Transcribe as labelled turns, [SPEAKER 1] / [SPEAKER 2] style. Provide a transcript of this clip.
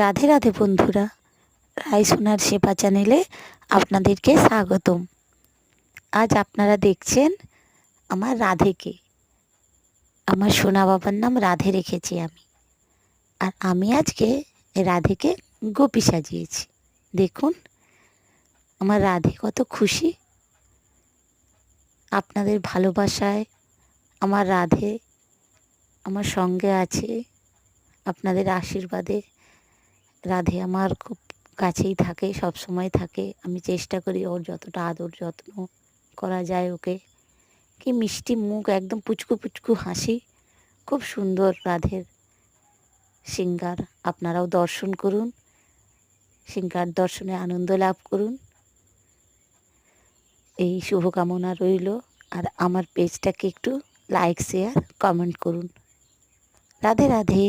[SPEAKER 1] রাধে রাধে বন্ধুরা, রাইসোনার সেবা চ্যানেলে আপনাদেরকে স্বাগতম। আজ আপনারা দেখছেন আমার রাধেকে। আমার সোনা বাবার নাম রাধে রেখেছি আমি, আর আমি আজকে রাধেকে গোপী সাজিয়েছি। দেখুন আমার রাধে কত খুশি। আপনাদের ভালোবাসায় আমার রাধে আমার সঙ্গে আছে, আপনাদের আশীর্বাদে রাধে আমার খুব কাছেই থাকে, সব সময় থাকে। আমি চেষ্টা করি ওর যতটা আদর যত্ন করা যায় ওকে। কি মিষ্টি মুখ, একদম পুচকু পুচকু হাসি, খুব সুন্দর রাধের শৃঙ্গার। আপনারাও দর্শন করুন, শৃঙ্গার দর্শনে আনন্দ লাভ করুন, এই শুভকামনা রইল। আর আমার পেজটাকে একটু লাইক শেয়ার কমেন্ট করুন। রাধে রাধে।